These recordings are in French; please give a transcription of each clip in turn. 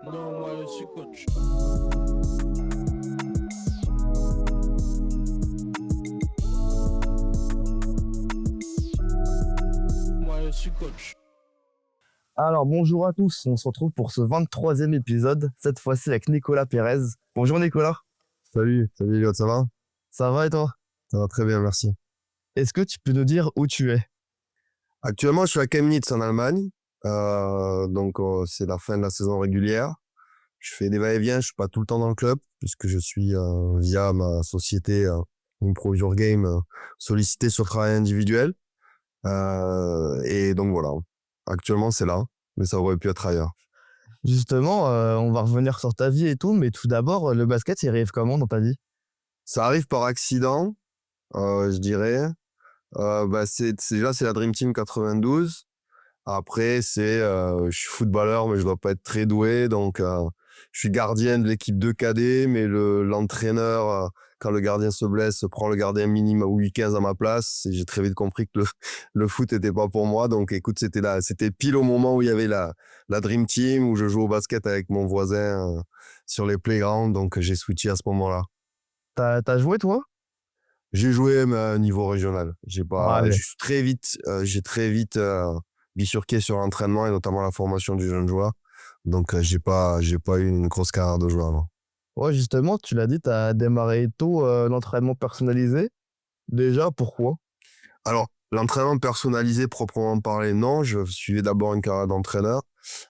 Non, moi je suis coach. Moi je suis coach. Alors bonjour à tous, on se retrouve pour ce 23e épisode, cette fois-ci avec Nicolas Pérez. Bonjour Nicolas. Salut Elliot, ça va? Ça va et toi? Ça va très bien, merci. Est-ce que tu peux nous dire où tu es? Actuellement, je suis à Chemnitz en Allemagne. C'est la fin de la saison régulière. Je fais des va-et-vient, je suis pas tout le temps dans le club, puisque je suis via ma société Impro Your Game sollicité sur le travail individuel. Et donc voilà, actuellement c'est là, mais ça aurait pu être ailleurs. Justement, on va revenir sur ta vie et tout, mais tout d'abord, le basket, il arrive comment dans ta vie? Ça arrive par accident, je dirais. C'est la Dream Team 92. Après, je suis footballeur, mais je dois pas être très doué. Donc, je suis gardien de l'équipe de cadet, mais l'entraîneur, quand le gardien se blesse, prend le gardien minimum ou 8-15 à ma place. Et j'ai très vite compris que le foot était pas pour moi. Donc, écoute, c'était pile au moment où il y avait la Dream Team, où je jouais au basket avec mon voisin sur les playgrounds. Donc, j'ai switché à ce moment-là. T'as joué toi? J'ai joué mais à un niveau régional. Allez. J'ai très vite bifurqué sur l'entraînement et notamment la formation du jeune joueur. Donc j'ai pas eu une grosse carrière de joueur. Non. Ouais, justement, tu l'as dit, t'as démarré tôt l'entraînement personnalisé. Déjà, pourquoi? Alors l'entraînement personnalisé proprement parlé, non. Je suivais d'abord une carrière d'entraîneur.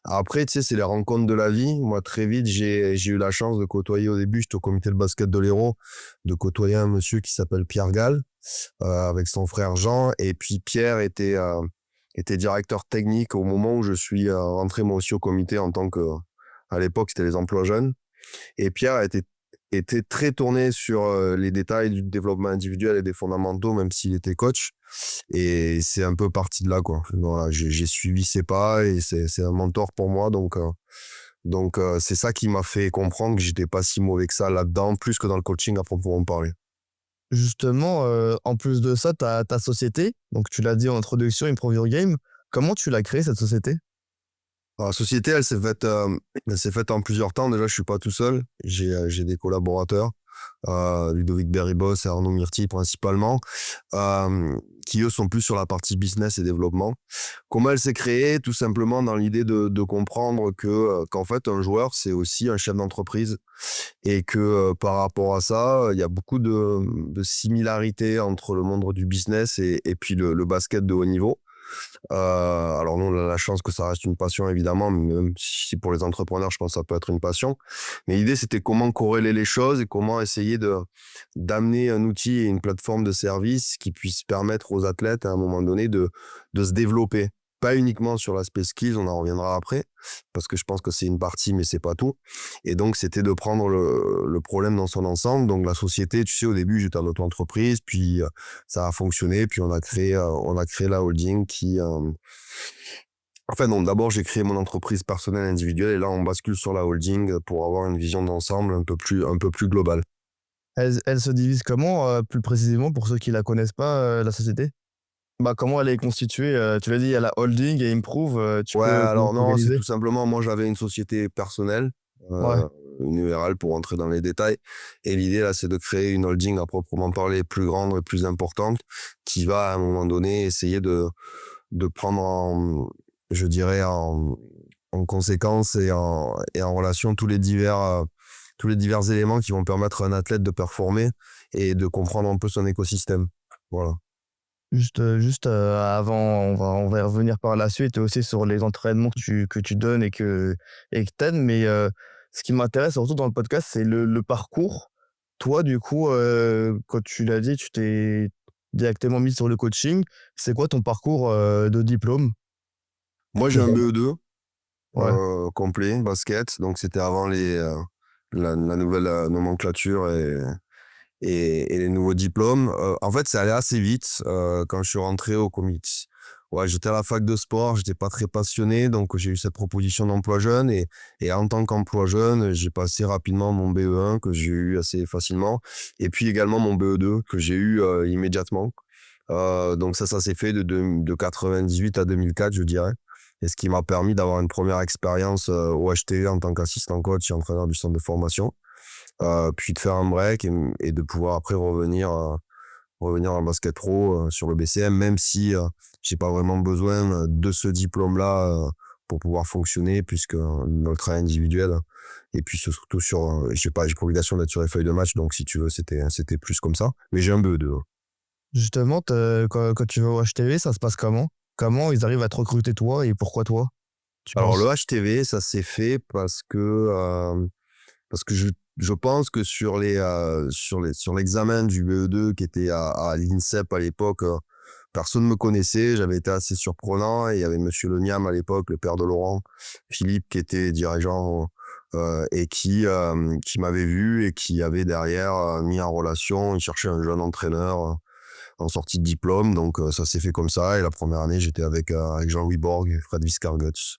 Après, tu sais, c'est les rencontres de la vie. Moi, très vite, j'ai eu la chance de côtoyer au début, j'étais au comité de basket de l'Hérault, de côtoyer un monsieur qui s'appelle Pierre Gall, avec son frère Jean. Et puis Pierre était directeur technique au moment où je suis rentré moi aussi au comité en tant que, à l'époque, c'était les emplois jeunes. Et Pierre était très tourné sur les détails du développement individuel et des fondamentaux, même s'il était coach. Et c'est un peu parti de là, quoi. Voilà, j'ai suivi ses pas et c'est un mentor pour moi. Donc c'est ça qui m'a fait comprendre que j'étais pas si mauvais que ça là-dedans, plus que dans le coaching à proprement parler. Justement, en plus de ça, ta société, donc tu l'as dit en introduction, Improve Your Game. Comment tu l'as créée cette société? Alors, la société, elle s'est faite en plusieurs temps. Déjà, je suis pas tout seul. J'ai des collaborateurs, Ludovic Berribos et Arnaud Myrti principalement, qui eux sont plus sur la partie business et développement. Comment elle s'est créée? Tout simplement dans l'idée de comprendre qu'en fait, un joueur, c'est aussi un chef d'entreprise et que par rapport à ça, il y a beaucoup de similarités entre le monde du business et puis le basket de haut niveau. Alors nous, on a la chance que ça reste une passion, évidemment, même si pour les entrepreneurs, je pense que ça peut être une passion. Mais l'idée, c'était comment corréler les choses et comment essayer d'amener un outil et une plateforme de service qui puisse permettre aux athlètes, à un moment donné, de se développer. Pas uniquement sur l'aspect skills, on en reviendra après, parce que je pense que c'est une partie, mais c'est pas tout. Et donc, c'était de prendre le problème dans son ensemble. Donc, la société, tu sais, au début, j'étais en auto-entreprise, puis ça a fonctionné, puis on a créé la holding non, d'abord, j'ai créé mon entreprise personnelle individuelle, et là, on bascule sur la holding pour avoir une vision d'ensemble un peu plus globale. Elle se divise comment, plus précisément, pour ceux qui la connaissent pas, la société? Bah, comment elle est constituée? Tu l'as dit, il y a la holding et Improve, tu Ouais, peux alors non, c'est vulgariser? tout simplement, moi j'avais une société personnelle, Ouais. une URL pour entrer dans les détails. Et l'idée là, c'est de créer une holding à proprement parler plus grande et plus importante, qui va à un moment donné essayer de prendre je dirais en conséquence et en relation tous les divers éléments qui vont permettre à un athlète de performer et de comprendre un peu son écosystème. Voilà. Juste, avant, on va y revenir par la suite aussi sur les entraînements que tu donnes et que tu aides. Mais, ce qui m'intéresse surtout dans le podcast, c'est le parcours. Toi, du coup, quand tu l'as dit, tu t'es directement mis sur le coaching. C'est quoi ton parcours, de diplôme? Moi, j'ai un BE2 Ouais. complet basket, donc c'était avant la nouvelle nomenclature et les nouveaux diplômes. En fait, ça allait assez vite quand je suis rentré au comité. Ouais, j'étais à la fac de sport, j'étais pas très passionné, donc j'ai eu cette proposition d'emploi jeune et en tant qu'emploi jeune, j'ai passé rapidement mon BE1 que j'ai eu assez facilement et puis également mon BE2 que j'ai eu immédiatement. Donc ça s'est fait de 98 à 2004, je dirais. et ce qui m'a permis d'avoir une première expérience au HTV en tant qu'assistant coach et entraîneur du centre de formation, puis de faire un break et de pouvoir après revenir dans le basket pro sur le BCM, même si j'ai pas vraiment besoin de ce diplôme-là pour pouvoir fonctionner, puisque dans le travail individuel, et puis surtout j'ai pas obligation d'être sur les feuilles de match, donc si tu veux, c'était plus comme ça. Mais j'ai un BE2. Justement, quand tu vas au HTV, ça se passe comment? Comment ils arrivent à te recruter toi et pourquoi toi, tu Alors penses? le HTV, ça s'est fait parce que je pense que sur l'examen du BE2 qui était à l'INSEP à l'époque, personne ne me connaissait, j'avais été assez surprenant et il y avait monsieur Le Niam à l'époque, le père de Laurent, Philippe qui était dirigeant et qui m'avait vu et qui avait derrière mis en relation, il cherchait un jeune entraîneur en sortie de diplôme, donc ça s'est fait comme ça et la première année j'étais avec Jean-Louis Borg et Fred Viscarguts.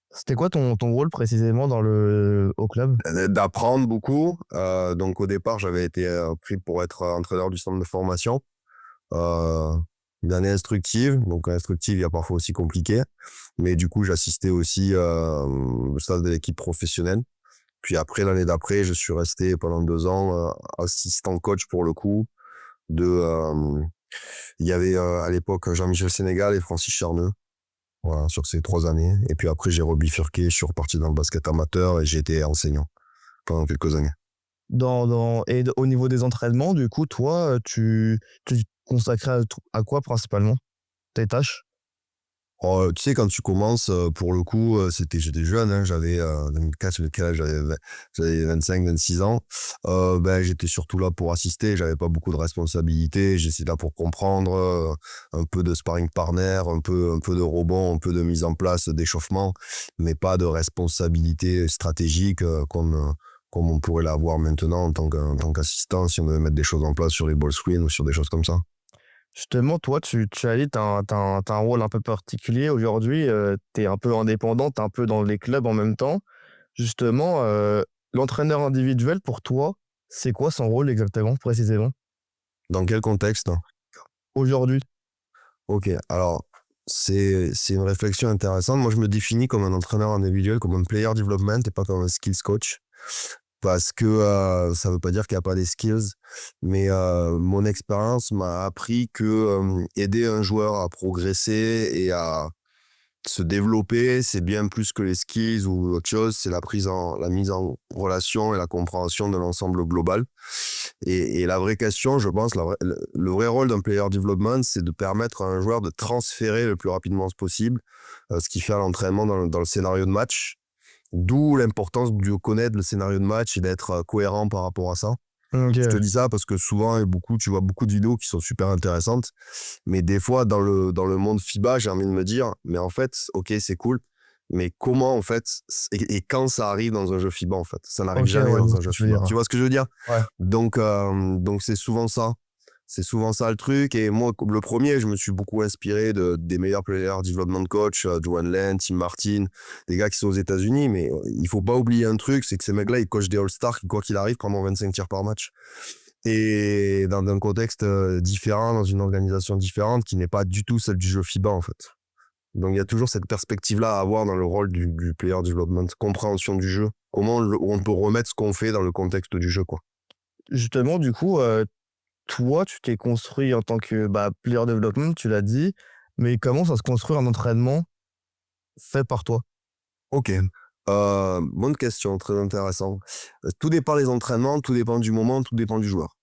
C'était quoi ton rôle précisément au club? D'apprendre beaucoup. Donc au départ, j'avais été pris pour être entraîneur du centre de formation. Euh, une année instructive. Donc instructive, il y a parfois aussi compliqué. Mais du coup, j'assistais aussi au stade de l'équipe professionnelle. Puis après, l'année d'après, je suis resté pendant 2 ans assistant coach pour le coup. Il y avait à l'époque Jean-Michel Sénégal et Francis Charneux. Voilà, sur ces 3 années. Et puis après, j'ai rebifurqué, je suis reparti dans le basket amateur et j'ai été enseignant pendant quelques années. Au niveau des entraînements, du coup, toi, tu te consacrais à quoi principalement? Tes tâches? Oh, tu sais, quand tu commences, pour le coup, j'étais jeune, hein, j'avais 2004, quel âge j'avais 25-26 ans. Ben, j'étais surtout là pour assister, j'avais pas beaucoup de responsabilités, j'étais là pour comprendre, un peu de sparring partner, un peu de rebond, un peu de mise en place, d'échauffement, mais pas de responsabilité stratégique comme on pourrait l'avoir maintenant en tant qu'assistant, si on devait mettre des choses en place sur les ball screens ou sur des choses comme ça. Justement, toi, tu as dit, t'as un rôle un peu particulier aujourd'hui, tu es un peu indépendant, tu es un peu dans les clubs en même temps. Justement, l'entraîneur individuel pour toi, c'est quoi son rôle exactement, précisément? Dans quel contexte? Aujourd'hui? Ok, alors c'est une réflexion intéressante. Moi, je me définis comme un entraîneur individuel, comme un player development et pas comme un skills coach. Parce que ça veut pas dire qu'il n'y a pas des skills, mais mon expérience m'a appris que aider un joueur à progresser et à se développer, c'est bien plus que les skills ou autre chose, c'est la mise en relation et la compréhension de l'ensemble global. Et la vraie question, je pense, le vrai rôle d'un player development, c'est de permettre à un joueur de transférer le plus rapidement possible ce qu'il fait à l'entraînement dans le scénario de match. D'où l'importance de connaître le scénario de match et d'être cohérent par rapport à ça. Je te OK. dis ça parce que souvent, tu vois beaucoup de vidéos qui sont super intéressantes, mais des fois, dans le monde FIBA, j'ai envie de me dire, mais en fait, ok, c'est cool, mais comment, en fait, et quand ça arrive dans un jeu FIBA, en fait, ça n'arrive OK, jamais ouais, je dans vois un ce que jeu tu veux FIBA. dire. Tu vois ce que je veux dire? Ouais. Donc c'est souvent ça. C'est souvent ça le truc. Et moi, comme le premier, je me suis beaucoup inspiré des meilleurs players development coach, Joan Len, Tim Martin, des gars qui sont aux États-Unis. Mais il faut pas oublier un truc, c'est que ces mecs-là, ils coachent des All-Stars qui, quoi qu'il arrive, prendront 25 tirs par match. Et dans un contexte différent, dans une organisation différente, qui n'est pas du tout celle du jeu FIBA, en fait. Donc il y a toujours cette perspective-là à avoir dans le rôle du player development, compréhension du jeu, comment on peut remettre ce qu'on fait dans le contexte du jeu, quoi. Justement, du coup, toi, tu t'es construit en tant que, player development, tu l'as dit, mais comment ça se construit un entraînement fait par toi? Ok. Bonne question, très intéressant. Tout dépend des entraînements, tout dépend du moment, tout dépend du joueur.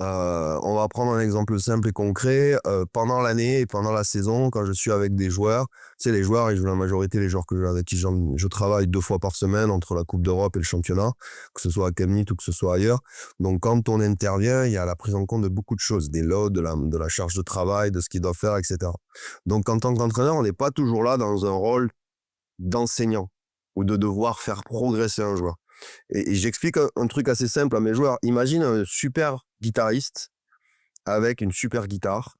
On va prendre un exemple simple et concret. Pendant l'année et pendant la saison, quand je suis avec des joueurs, tu sais, les joueurs, et la majorité, les joueurs avec qui je travaille 2 fois par semaine entre la Coupe d'Europe et le championnat, que ce soit à Chemnitz ou que ce soit ailleurs. Donc, quand on intervient, il y a la prise en compte de beaucoup de choses, des loads, de la charge de travail, de ce qu'ils doivent faire, etc. Donc, en tant qu'entraîneur, on n'est pas toujours là dans un rôle d'enseignant ou de devoir faire progresser un joueur. Et j'explique un truc assez simple à mes joueurs. Imagine un super guitariste avec une super guitare.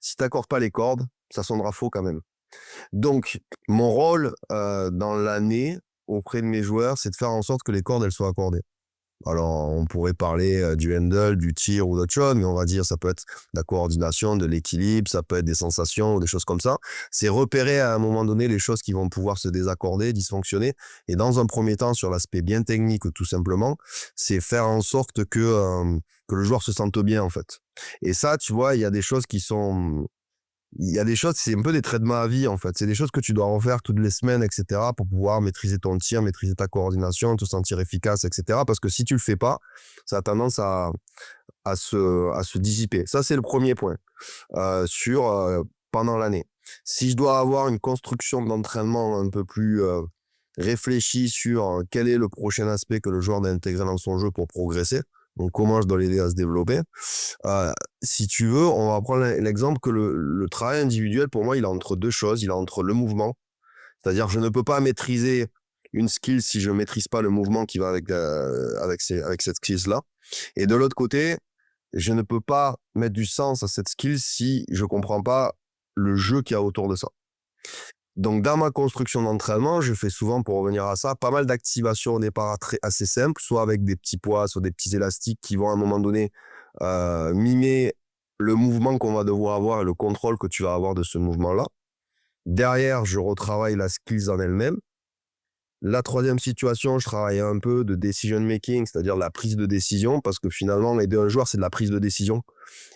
Si tu n'accordes pas les cordes, ça sonnera faux quand même. Donc, mon rôle dans l'année auprès de mes joueurs, c'est de faire en sorte que les cordes, elles soient accordées. Alors, on pourrait parler du handle, du tir ou d'autres choses, mais on va dire ça peut être de la coordination, de l'équilibre, ça peut être des sensations ou des choses comme ça. C'est repérer à un moment donné les choses qui vont pouvoir se désaccorder, dysfonctionner. Et dans un premier temps, sur l'aspect bien technique, tout simplement, c'est faire en sorte que le joueur se sente bien, en fait. Et ça, tu vois, il y a des choses c'est un peu des traitements à vie, en fait. C'est des choses que tu dois refaire toutes les semaines, etc., pour pouvoir maîtriser ton tir, maîtriser ta coordination, te sentir efficace, etc. Parce que si tu le fais pas, ça a tendance à se dissiper. Ça, c'est le premier point pendant l'année. Si je dois avoir une construction d'entraînement un peu plus réfléchie sur quel est le prochain aspect que le joueur doit intégrer dans son jeu pour progresser, donc comment je dois l'aider à se développer, si tu veux, on va prendre l'exemple que le travail individuel, pour moi, il est entre deux choses. Il est entre le mouvement, c'est-à-dire je ne peux pas maîtriser une skill si je ne maîtrise pas le mouvement qui va avec cette skill-là. Et de l'autre côté, je ne peux pas mettre du sens à cette skill si je ne comprends pas le jeu qu'il y a autour de ça. Donc, dans ma construction d'entraînement, je fais souvent, pour revenir à ça, pas mal d'activations au départ assez simples, soit avec des petits poids, soit des petits élastiques qui vont à un moment donné mimer le mouvement qu'on va devoir avoir et le contrôle que tu vas avoir de ce mouvement-là. Derrière, je retravaille la skills en elle-même. La troisième situation, je travaille un peu de decision making, c'est-à-dire la prise de décision, parce que finalement, aider un joueur, c'est de la prise de décision.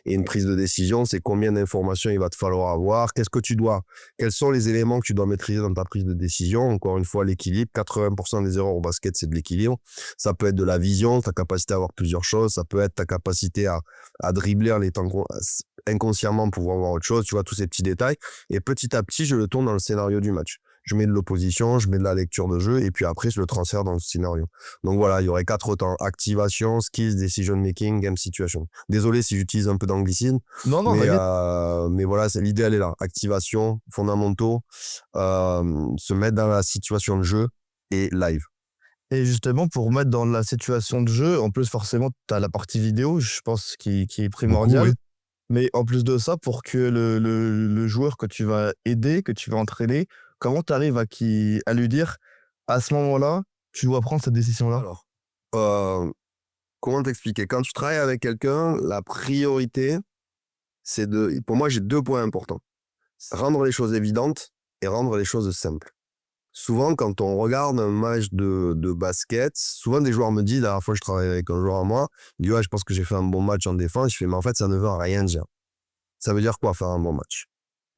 Et une prise de décision, c'est combien d'informations il va te falloir avoir, quels sont les éléments que tu dois maîtriser dans ta prise de décision. Encore une fois, l'équilibre, 80% des erreurs au basket, c'est de l'équilibre. Ça peut être de la vision, ta capacité à avoir plusieurs choses, ça peut être ta capacité à dribbler en étant inconsciemment pour voir autre chose, tu vois, tous ces petits détails. Et petit à petit, je le tourne dans le scénario du match. Je mets de l'opposition, je mets de la lecture de jeu, et puis après, je le transfère dans le scénario. Donc voilà, il y aurait 4 temps. Activation, skills, decision making, game situation. Désolé si j'utilise un peu d'anglicisme, Non, non, t'inquiète. mais voilà, l'idée, elle est là. Activation, fondamentaux, se mettre dans la situation de jeu et live. Et justement, pour mettre dans la situation de jeu, en plus, forcément, tu as la partie vidéo, je pense, qui est primordiale. Oui. Mais en plus de ça, pour que le joueur que tu vas aider, que tu vas entraîner, comment tu arrives à lui dire, à ce moment-là, tu dois prendre cette décision-là? Alors, comment t'expliquer? Quand tu travailles avec quelqu'un, la priorité, pour moi, j'ai 2 points importants. Rendre les choses évidentes et rendre les choses simples. Souvent, quand on regarde un match de basket, souvent des joueurs me disent, la dernière fois je travaillais avec un joueur à moi, il dit, ouais, je pense que j'ai fait un bon match en défense. Je fais, mais en fait, ça ne veut rien dire. Ça veut dire quoi, faire un bon match?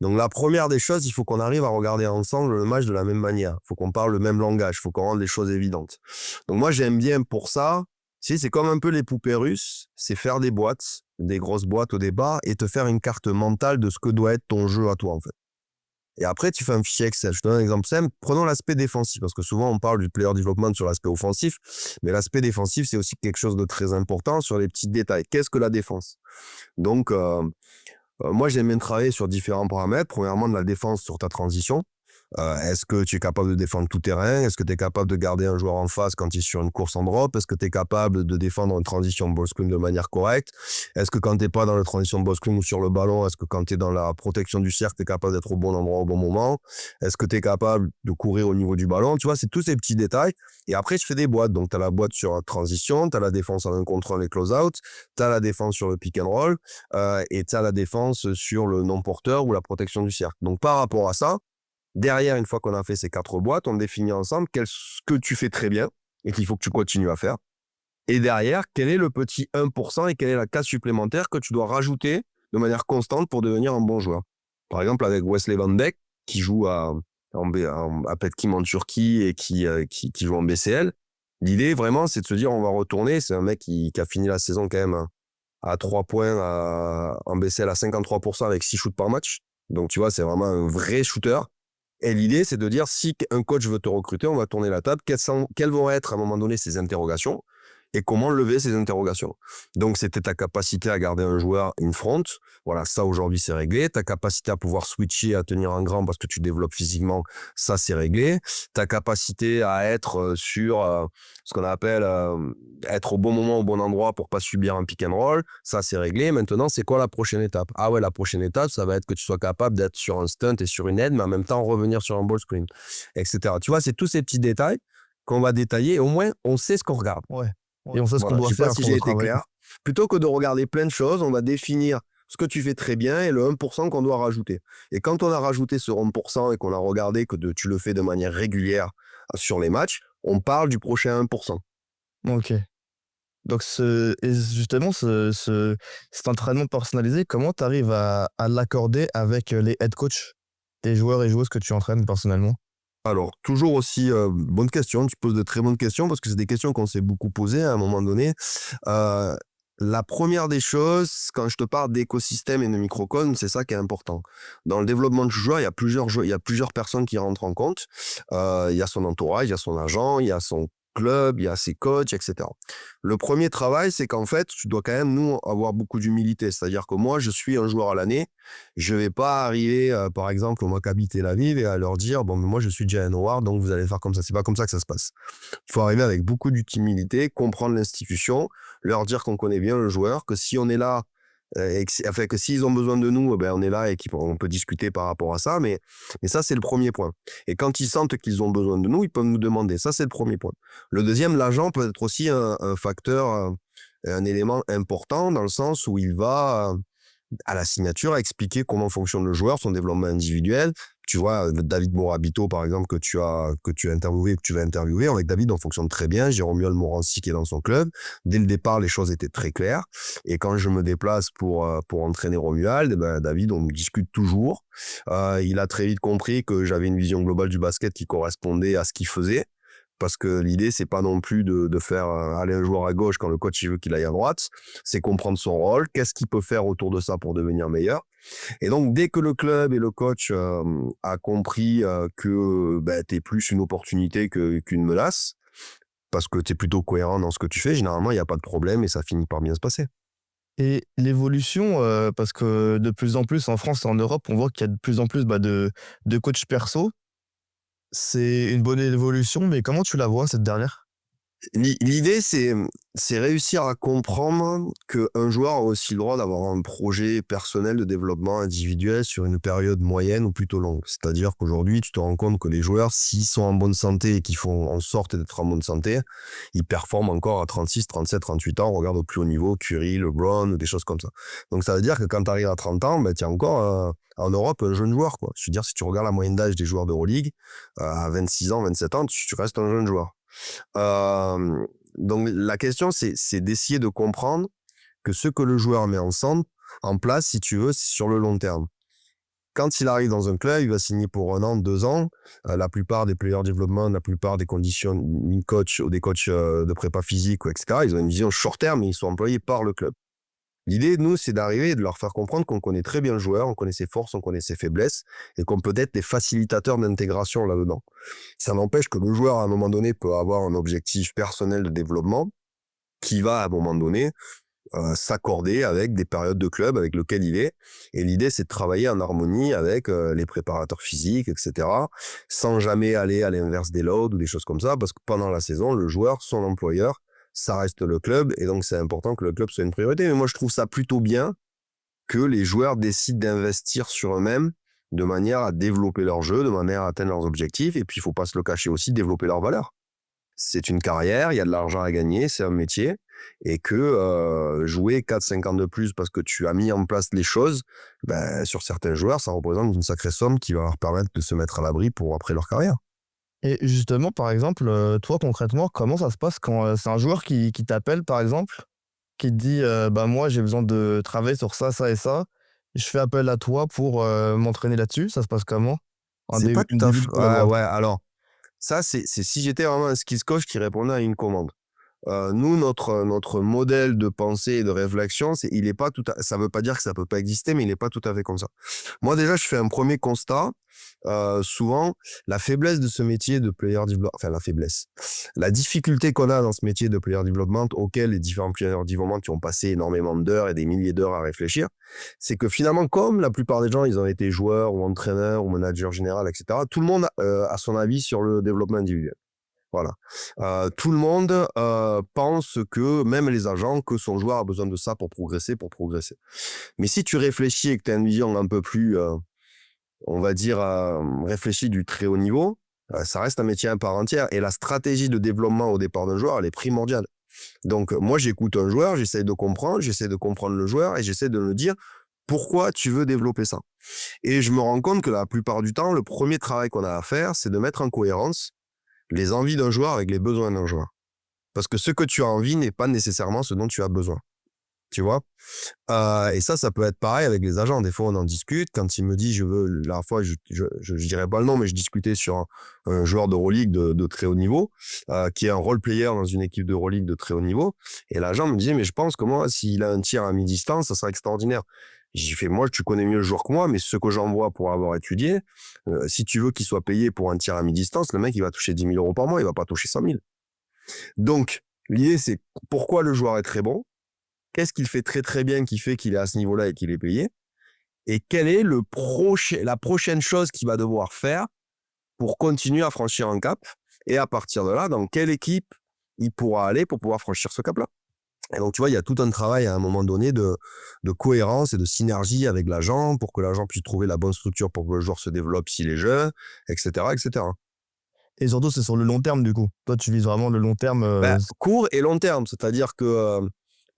Donc, la première des choses, il faut qu'on arrive à regarder ensemble le match de la même manière. Il faut qu'on parle le même langage. Il faut qu'on rende les choses évidentes. Donc, moi, j'aime bien pour ça, c'est comme un peu les poupées russes, c'est faire des boîtes, des grosses boîtes au départ, et te faire une carte mentale de ce que doit être ton jeu à toi, en fait. Et après, tu fais un fichier Excel. Je te donne un exemple simple. Prenons l'aspect défensif, parce que souvent, on parle du player development sur l'aspect offensif, mais l'aspect défensif, c'est aussi quelque chose de très important sur les petits détails. Qu'est-ce que la défense? Donc, moi, j'aime bien travailler sur différents paramètres. Premièrement, de la défense sur ta transition. Est-ce que tu es capable de défendre tout terrain? Est-ce que tu es capable de garder un joueur en face quand il est sur une course en drop? Est-ce que tu es capable de défendre une transition ball screen de manière correcte? Est-ce que quand tu n'es pas dans la transition ball screen ou sur le ballon, est-ce que quand tu es dans la protection du cercle, tu es capable d'être au bon endroit au bon moment? Est-ce que tu es capable de courir au niveau du ballon? Tu vois, c'est tous ces petits détails. Et après, je fais des boîtes. Donc, tu as la boîte sur la transition, tu as la défense en 1 contre 1 et close-out, tu as la défense sur le pick and roll, et tu as la défense sur le non-porteur ou la protection du cercle. Donc, par rapport à ça, derrière, une fois qu'on a fait ces 4 boîtes, on définit ensemble ce que tu fais très bien et qu'il faut que tu continues à faire. Et derrière, quel est le petit 1% et quelle est la case supplémentaire que tu dois rajouter de manière constante pour devenir un bon joueur. Par exemple, avec Wesley Van Beek, qui joue à Petkim en Turquie et qui joue en BCL, l'idée vraiment, c'est de se dire on va retourner. C'est un mec qui a fini la saison quand même à 3 points en BCL à 53% avec 6 shoots par match. Donc, tu vois, c'est vraiment un vrai shooter. Et l'idée, c'est de dire, si un coach veut te recruter, on va tourner la table, quelles vont être à un moment donné ces interrogations et comment lever ces interrogations. Donc, c'était ta capacité à garder un joueur in front. Voilà, ça, aujourd'hui, c'est réglé. Ta capacité à pouvoir switcher, à tenir un grand parce que tu développes physiquement, ça, c'est réglé. Ta capacité à être sur ce qu'on appelle être au bon moment, au bon endroit pour pas subir un pick and roll, ça, c'est réglé. Maintenant, c'est quoi la prochaine étape? Ah ouais, la prochaine étape, ça va être que tu sois capable d'être sur un stunt et sur une aide, mais en même temps, revenir sur un ball screen, etc. Tu vois, c'est tous ces petits détails qu'on va détailler. Au moins, on sait ce qu'on regarde. Ouais. Et on sait ce qu'on Voilà, doit je sais pas faire, si ce qu'on j'ai doit été travailler. clair. Plutôt que de regarder plein de choses, on va définir ce que tu fais très bien et le 1% qu'on doit rajouter. Et quand on a rajouté ce 1% et qu'on a regardé que tu le fais de manière régulière sur les matchs, on parle du prochain 1%. OK. Donc et justement cet entraînement personnalisé, comment tu arrives à l'accorder avec, les head coach des joueurs et joueuses que tu entraînes personnellement? Alors, toujours aussi, bonne question, tu poses de très bonnes questions parce que c'est des questions qu'on s'est beaucoup posées à un moment donné. Heu, la première des choses, quand je te parle d'écosystème et de microcosme, c'est ça qui est important. Dans le développement du joueur, il y a plusieurs personnes qui rentrent en compte. Il y a son entourage, il y a son agent, il y a son club, il y a ses coachs, et cetera. Le premier travail, c'est qu'en fait, tu dois quand même, nous, avoir beaucoup d'humilité. C'est-à-dire que moi, je suis un joueur à l'année. Je vais pas arriver, par exemple, au Maccabi Tel Aviv et à leur dire: «Bon, mais moi, je suis Jalen Howard, donc vous allez faire comme ça». C'est pas comme ça que ça se passe. Il faut arriver avec beaucoup d'humilité, comprendre l'institution, leur dire qu'on connaît bien le joueur, que si on est là, et que s'ils ont besoin de nous, ben, on est là et on peut discuter par rapport à ça, mais ça, c'est le premier point. Et quand ils sentent qu'ils ont besoin de nous, ils peuvent nous demander. Ça, c'est le premier point. Le deuxième, l'agent peut être aussi un facteur, un élément important dans le sens où il va, à la signature, expliquer comment fonctionne le joueur, son développement individuel. Tu vois, David Morabito, par exemple, que tu as interviewé, que tu vas interviewer. Avec David, on fonctionne très bien. Jérôme Morancy qui est dans son club. Dès le départ, les choses étaient très claires. Et quand je me déplace pour entraîner Romuald, ben, David, on discute toujours. Il a très vite compris que j'avais une vision globale du basket qui correspondait à ce qu'il faisait. Parce que l'idée, c'est pas non plus de faire aller un joueur à gauche quand le coach il veut qu'il aille à droite. C'est comprendre son rôle, qu'est-ce qu'il peut faire autour de ça pour devenir meilleur. Et donc, dès que le club et le coach a compris que t'es plus une opportunité qu'une menace, parce que t'es plutôt cohérent dans ce que tu fais, généralement, il n'y a pas de problème et ça finit par bien se passer. Et l'évolution, parce que de plus en plus en France et en Europe, on voit qu'il y a de plus en plus, de coachs perso. C'est une bonne évolution, mais comment tu la vois cette dernière? L'idée, c'est réussir à comprendre qu'un joueur a aussi le droit d'avoir un projet personnel de développement individuel sur une période moyenne ou plutôt longue. C'est-à-dire qu'aujourd'hui, tu te rends compte que les joueurs, s'ils sont en bonne santé et qu'ils font en sorte d'être en bonne santé, ils performent encore à 36, 37, 38 ans. On regarde au plus haut niveau, Curry, LeBron, des choses comme ça. Donc ça veut dire que quand tu arrives à 30 ans, tu es encore en Europe un jeune joueur, quoi. Je veux dire, si tu regardes la moyenne d'âge des joueurs d'Euroleague, à 26 ans, 27 ans, tu restes un jeune joueur. Donc la question, c'est d'essayer de comprendre que ce que le joueur met en place, si tu veux, c'est sur le long terme. Quand il arrive dans un club, il va signer pour 1 an, 2 ans. La plupart des players development, la plupart des conditioning coach ou des coachs de prépa physique, etc., ils ont une vision short terme et ils sont employés par le club. L'idée, nous, c'est d'arriver et de leur faire comprendre qu'on connaît très bien le joueur, on connaît ses forces, on connaît ses faiblesses, et qu'on peut être des facilitateurs d'intégration là-dedans. Ça n'empêche que le joueur, à un moment donné, peut avoir un objectif personnel de développement qui va, à un moment donné, s'accorder avec des périodes de club avec lequel il est. Et l'idée, c'est de travailler en harmonie avec les préparateurs physiques, etc., sans jamais aller à l'inverse des loads ou des choses comme ça, parce que pendant la saison, le joueur, son employeur, ça reste le club, et donc c'est important que le club soit une priorité. Mais moi, je trouve ça plutôt bien que les joueurs décident d'investir sur eux-mêmes de manière à développer leur jeu, de manière à atteindre leurs objectifs, et puis il faut pas se le cacher aussi, développer leurs valeurs. C'est une carrière, il y a de l'argent à gagner, c'est un métier, et que jouer 4-5 ans de plus parce que tu as mis en place les choses, sur certains joueurs, ça représente une sacrée somme qui va leur permettre de se mettre à l'abri pour après leur carrière. Et justement, par exemple, toi concrètement, comment ça se passe quand, c'est un joueur qui t'appelle, par exemple, qui te dit, «Bah, moi, j'ai besoin de travailler sur ça, ça et ça. Je fais appel à toi pour, m'entraîner là-dessus». Ça se passe comment? C'est pas Une tout à début fait... de Ouais, collaboration? ouais, alors, ça, c'est si j'étais vraiment un skills coach qui répondait à une commande. Nous, notre modèle de pensée et de réflexion, il est pas ça veut pas dire que ça peut pas exister, mais il est pas tout à fait comme ça. Moi, déjà, je fais un premier constat. Souvent, la faiblesse de ce métier de player development, enfin la faiblesse, la difficulté qu'on a dans ce métier de player development, auquel les différents player development qui ont passé énormément d'heures et des milliers d'heures à réfléchir, c'est que finalement, comme la plupart des gens, ils ont été joueurs ou entraîneurs ou managers général, etc., tout le monde a son avis sur le développement individuel. Voilà. Tout le monde pense que, même les agents, que son joueur a besoin de ça pour progresser, pour progresser. Mais si tu réfléchis et que tu as une vision un peu plus, on va dire, réfléchie du très haut niveau, ça reste un métier à part entière. Et la stratégie de développement au départ d'un joueur, elle est primordiale. Donc, moi, j'écoute un joueur, j'essaie de comprendre le joueur et j'essaie de me dire pourquoi tu veux développer ça. Et je me rends compte que la plupart du temps, le premier travail qu'on a à faire, c'est de mettre en cohérence les envies d'un joueur avec les besoins d'un joueur. Parce que ce que tu as envie n'est pas nécessairement ce dont tu as besoin. Tu vois? Et ça peut être pareil avec les agents. Des fois, on en discute. Quand il me dit, la dernière fois, je dirais pas le nom, mais je discutais sur un joueur d'Euroleague de très haut niveau, qui est un role player dans une équipe d'Euroleague de très haut niveau. Et l'agent me disait, mais je pense que moi, s'il a un tir à mi-distance, ça sera extraordinaire. J'ai fait, moi, tu connais mieux le joueur que moi, mais ce que j'en vois pour avoir étudié, si tu veux qu'il soit payé pour un tir à mi-distance, le mec, il va toucher 10 000 euros par mois, il va pas toucher 100 000. Donc, l'idée, c'est pourquoi le joueur est très bon? Qu'est-ce qu'il fait très très bien qui fait qu'il est à ce niveau-là et qu'il est payé? Et quelle est la prochaine chose qu'il va devoir faire pour continuer à franchir un cap? Et à partir de là, dans quelle équipe il pourra aller pour pouvoir franchir ce cap-là? Et donc, tu vois, il y a tout un travail à un moment donné de cohérence et de synergie avec l'agent pour que l'agent puisse trouver la bonne structure pour que le joueur se développe s'il est jeune, etc., etc. Et surtout, c'est sur le long terme, du coup. Toi, tu vises vraiment le long terme. Court et long terme, c'est-à-dire que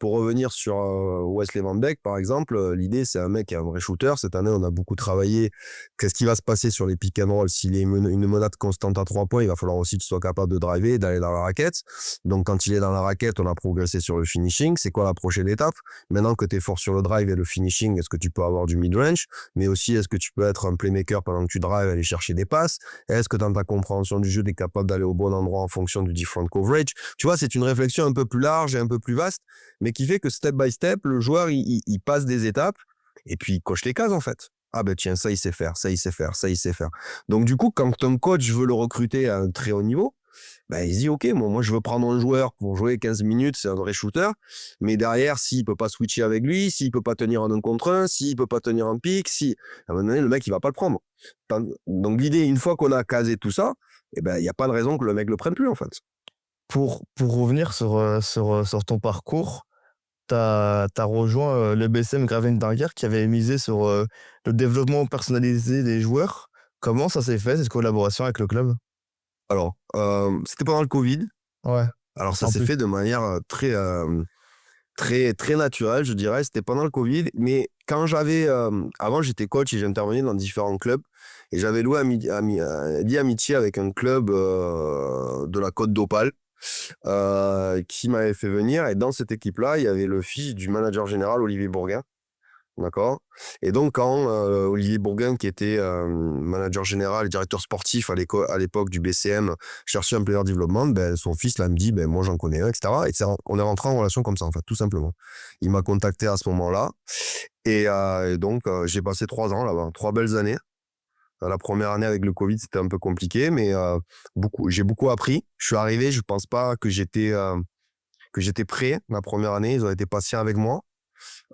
pour revenir sur Wesley Van Beek, par exemple, l'idée, c'est un mec qui est un vrai shooter. Cette année, on a beaucoup travaillé. Qu'est-ce qui va se passer sur les pick and roll? S'il est une menade constante à 3 points, il va falloir aussi que tu sois capable de driver et d'aller dans la raquette. Donc, quand il est dans la raquette, on a progressé sur le finishing. C'est quoi la prochaine étape? Maintenant que tu es fort sur le drive et le finishing, est-ce que tu peux avoir du mid-range? Mais aussi, est-ce que tu peux être un playmaker pendant que tu drives, aller chercher des passes? Est-ce que dans ta compréhension du jeu, tu es capable d'aller au bon endroit en fonction du different coverage? Tu vois, c'est une réflexion un peu plus large et un peu plus vaste, mais qui fait que step by step, le joueur, il passe des étapes et puis il coche les cases, en fait. Ah ben tiens, ça, il sait faire, ça, il sait faire, ça, il sait faire. Donc du coup, quand un coach veut le recruter à un très haut niveau, ben, il se dit, OK, moi, je veux prendre un joueur pour jouer 15 minutes, c'est un vrai shooter, mais derrière, s'il peut pas switcher avec lui, s'il peut pas tenir en 1 contre 1, s'il peut pas tenir en pick, à un moment donné, le mec, il va pas le prendre. Donc l'idée, une fois qu'on a casé tout ça, eh ben, il n'y a pas de raison que le mec le prenne plus, en fait. Pour revenir sur ton parcours, tu as rejoint le BCM Graven Dunkerque qui avait misé sur le développement personnalisé des joueurs. Comment ça s'est fait, cette collaboration avec le club? Alors, c'était pendant le Covid. Ouais, Alors, ça en s'est plus. fait de manière très, très naturelle, je dirais. C'était pendant le Covid. Mais quand avant, j'étais coach et j'intervenais dans différents clubs. Et j'avais lié amitié avec un club de la Côte d'Opale qui m'avait fait venir. Et dans cette équipe-là, il y avait le fils du manager général, Olivier Bourguin. D'accord. Et donc, quand Olivier Bourguin, qui était manager général et directeur sportif à l'époque du BCM, cherchait un player development, ben, son fils là me dit, ben, moi j'en connais un, etc. Et on est rentré en relation comme ça, en fait, tout simplement. Il m'a contacté à ce moment-là. Et donc, j'ai passé 3 ans là-bas, 3 belles années. La première année avec le Covid, c'était un peu compliqué, mais j'ai beaucoup appris. Je suis arrivé, je pense pas que j'étais prêt la première année. Ils ont été patients avec moi.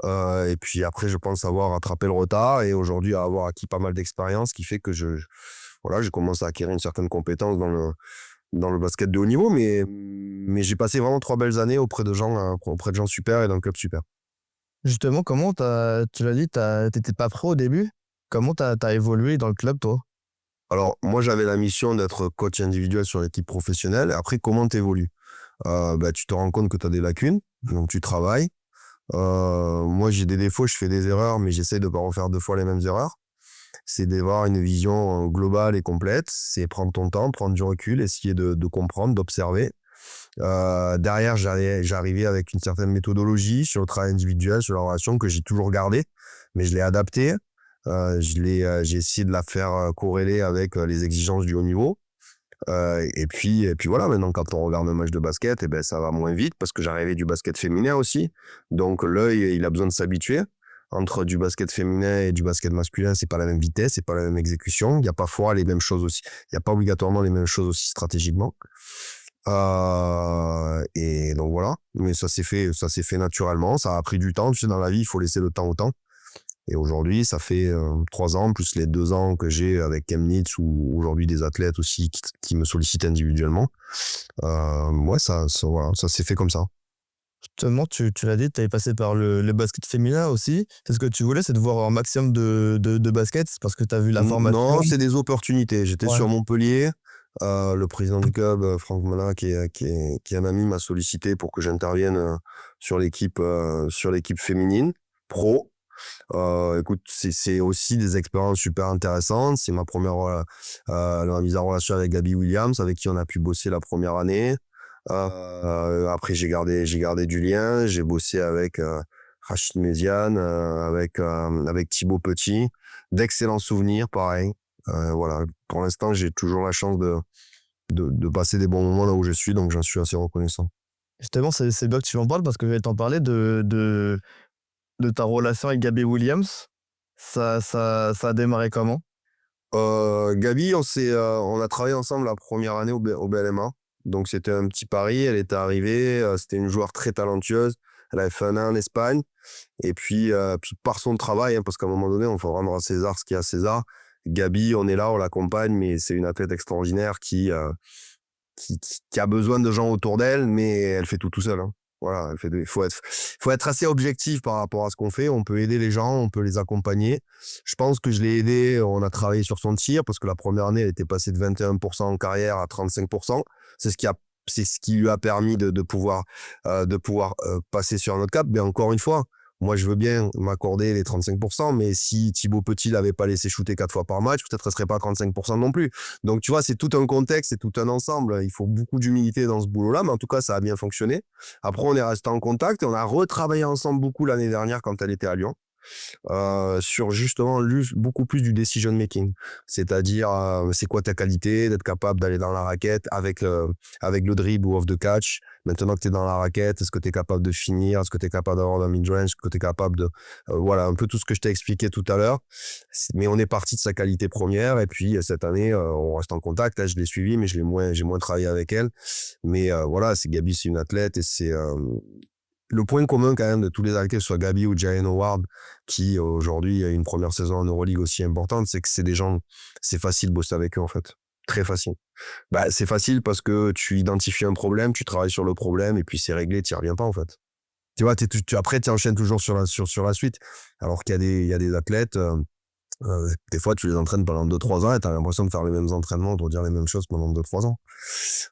Et puis après, je pense avoir rattrapé le retard et aujourd'hui avoir acquis pas mal d'expérience, qui fait que je commence à acquérir une certaine compétence dans le basket de haut niveau, mais j'ai passé vraiment 3 belles années auprès de gens super et d'un club super. Justement, tu l'as dit, t'étais pas pro au début. Comment t'as évolué dans le club, toi? Alors, moi, j'avais la mission d'être coach individuel sur l'équipe professionnelle. Après, comment t'évolues? Tu te rends compte que tu as des lacunes, donc tu travailles. Moi, j'ai des défauts, je fais des erreurs, mais j'essaie de pas refaire 2 fois les mêmes erreurs. C'est d'avoir une vision globale et complète. C'est prendre ton temps, prendre du recul, essayer de comprendre, d'observer. Derrière, j'arrivais avec une certaine méthodologie sur le travail individuel, sur la relation que j'ai toujours gardée, mais je l'ai adaptée. J'ai essayé de la faire corréler avec les exigences du haut niveau. Et puis voilà, maintenant, quand on regarde un match de basket, eh ben, ça va moins vite parce que j'arrivais du basket féminin aussi. Donc, l'œil, il a besoin de s'habituer. Entre du basket féminin et du basket masculin, c'est pas la même vitesse, c'est pas la même exécution. Il n'y a pas forcément les mêmes choses aussi. Il n'y a pas obligatoirement les mêmes choses aussi stratégiquement. Et donc voilà. Mais ça s'est fait naturellement. Ça a pris du temps. Tu sais, dans la vie, il faut laisser le temps au temps. Et aujourd'hui, ça fait 3 ans, plus les 2 ans que j'ai avec Chemnitz ou aujourd'hui des athlètes aussi qui me sollicitent individuellement. Ouais, voilà, ça s'est fait comme ça. Justement, tu l'as dit, tu avais passé par le basket féminin aussi. C'est ce que tu voulais, c'est de voir un maximum de basket parce que tu as vu la formation. Non, c'est des opportunités. J'étais Ouais. sur Montpellier. Le président du club, Franck Mala, qui est un ami, m'a sollicité pour que j'intervienne sur l'équipe féminine pro. Écoute, c'est aussi des expériences super intéressantes. C'est ma première la mise en relation avec Gabi Williams, avec qui on a pu bosser la première année. Après, j'ai gardé du lien. J'ai bossé avec Rachid Méziane, avec Thibaut Petit. D'excellents souvenirs, pareil. Voilà. Pour l'instant, j'ai toujours la chance de passer des bons moments là où je suis, donc j'en suis assez reconnaissant. Justement, c'est bien que tu en parles parce que je vais t'en parler de ta relation avec Gabi Williams. Ça a démarré comment? Gabi, on a travaillé ensemble la première année au BLMA. Donc c'était un petit pari. Elle était arrivée. C'était une joueur très talentueuse. Elle avait fait un an en Espagne. Et puis par son travail, hein, parce qu'à un moment donné, on faut rendre à César ce qu'il y a à César. Gabi, on est là, on l'accompagne, mais c'est une athlète extraordinaire qui a besoin de gens autour d'elle, mais elle fait tout seul. Hein. Voilà, il faut être assez objectif par rapport à ce qu'on fait. On peut aider les gens, on peut les accompagner. Je pense que je l'ai aidé. On a travaillé sur son tir parce que la première année, elle était passée de 21% en carrière à 35%. C'est ce qui lui a permis de pouvoir passer sur un autre cap. Mais encore une fois, moi, je veux bien m'accorder les 35%, mais si Thibaut Petit l'avait pas laissé shooter 4 fois par match, peut-être ne serait pas à 35% non plus. Donc, tu vois, c'est tout un contexte, c'est tout un ensemble. Il faut beaucoup d'humilité dans ce boulot-là, mais en tout cas, ça a bien fonctionné. Après, on est resté en contact et on a retravaillé ensemble beaucoup l'année dernière quand elle était à Lyon. Sur justement beaucoup plus du decision making, c'est-à-dire c'est quoi ta qualité, d'être capable d'aller dans la raquette avec le dribble ou off the catch. Maintenant que tu es dans la raquette, est-ce que tu es capable de finir, est-ce que tu es capable d'avoir un mid-range, est-ce que tu es capable de voilà un peu tout ce que je t'ai expliqué tout à l'heure. Mais on est parti de sa qualité première et puis cette année on reste en contact. Là je l'ai suivi mais j'ai moins travaillé avec elle, mais voilà, Gabi, c'est une athlète et c'est le point commun quand même de tous les athlètes, que ce soit Gabi ou Jalen Howard, qui aujourd'hui a une première saison en Euroleague aussi importante, c'est que c'est des gens, c'est facile de bosser avec eux en fait. Très facile. Bah, c'est facile parce que tu identifies un problème, tu travailles sur le problème et puis c'est réglé, tu n'y reviens pas en fait. Tu vois, après tu enchaînes toujours sur la suite. Alors qu'il y a des athlètes, des fois tu les entraînes pendant 2-3 ans et tu as l'impression de faire les mêmes entraînements, de dire les mêmes choses pendant 2-3 ans.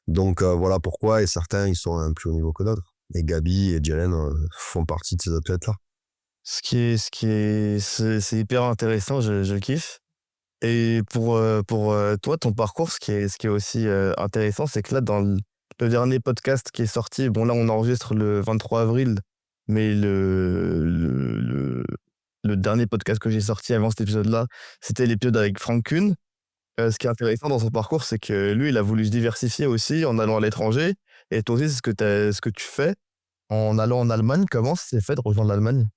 Donc voilà pourquoi, et certains ils sont à un plus haut niveau que d'autres. Et Gabi et Jalen font partie de ces athlètes-là. C'est hyper intéressant, je kiffe. Et pour toi, ton parcours, ce qui est aussi intéressant, c'est que là, dans le dernier podcast qui est sorti, bon là on enregistre le 23 avril, mais le dernier podcast que j'ai sorti avant cet épisode-là, c'était l'épisode avec Franck Kuhn. Ce qui est intéressant dans son parcours, c'est que lui, il a voulu se diversifier aussi en allant à l'étranger. Et toi aussi, c'est ce que tu fais en allant en Allemagne. Comment ça s'est fait de rejoindre l'Allemagne?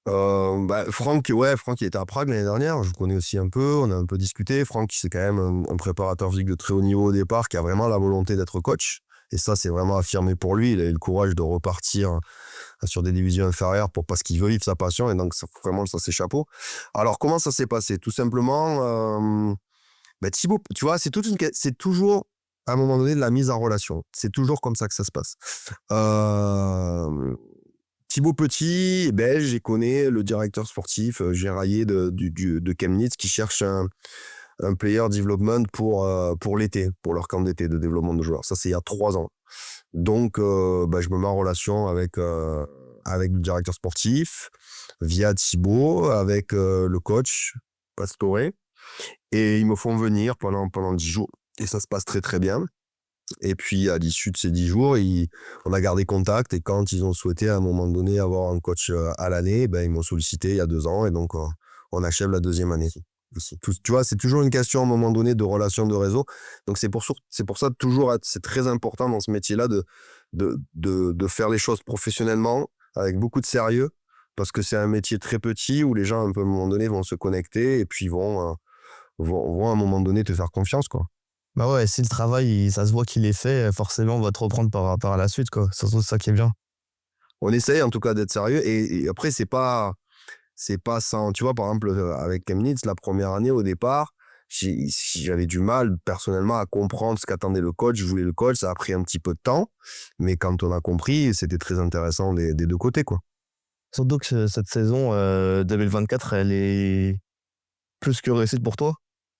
Franck, il était à Prague l'année dernière. Je le connais aussi un peu. On a un peu discuté. Franck, c'est quand même un préparateur physique de très haut niveau au départ, qui a vraiment la volonté d'être coach. Et ça, c'est vraiment affirmé pour lui. Il a eu le courage de repartir sur des divisions inférieures parce qu'il veut vivre sa passion. Et donc, vraiment, ça, c'est chapeau. Alors, comment ça s'est passé? Tout simplement, Thibaut, tu vois, c'est toujours, à un moment donné, de la mise en relation. C'est toujours comme ça que ça se passe. Thibaut Petit, belge, j'ai connais le directeur sportif, Géraillé de Chemnitz, qui cherche un player development pour l'été, pour leur camp d'été de développement de joueurs. Ça, c'est il y a 3 ans. Donc, je me mets en relation avec le directeur sportif, via Thibaut, avec le coach, Pastore, et ils me font venir pendant 10 jours. Et ça se passe très, très bien. Et puis, à l'issue de ces 10 jours, on a gardé contact. Et quand ils ont souhaité, à un moment donné, avoir un coach à l'année, ils m'ont sollicité il y a 2 ans. Et donc, on achève la 2e année. Tu vois, c'est toujours une question, à un moment donné, de relation de réseau. Donc, c'est pour ça, toujours, c'est très important dans ce métier-là de faire les choses professionnellement, avec beaucoup de sérieux, parce que c'est un métier très petit où les gens, un peu, à un moment donné, vont se connecter et puis vont à un moment donné te faire confiance, quoi. Bah ouais, si le travail, ça se voit qu'il est fait, forcément, on va te reprendre par la suite, quoi. C'est surtout ça qui est bien. On essaye en tout cas d'être sérieux et après c'est pas sans, tu vois, par exemple avec Chemnitz la première année au départ, j'avais du mal personnellement à comprendre ce qu'attendait le coach. Je voulais le coach, ça a pris un petit peu de temps, mais quand on a compris, c'était très intéressant des 2 côtés, quoi. Surtout que cette saison 2024, elle est plus que réussite pour toi,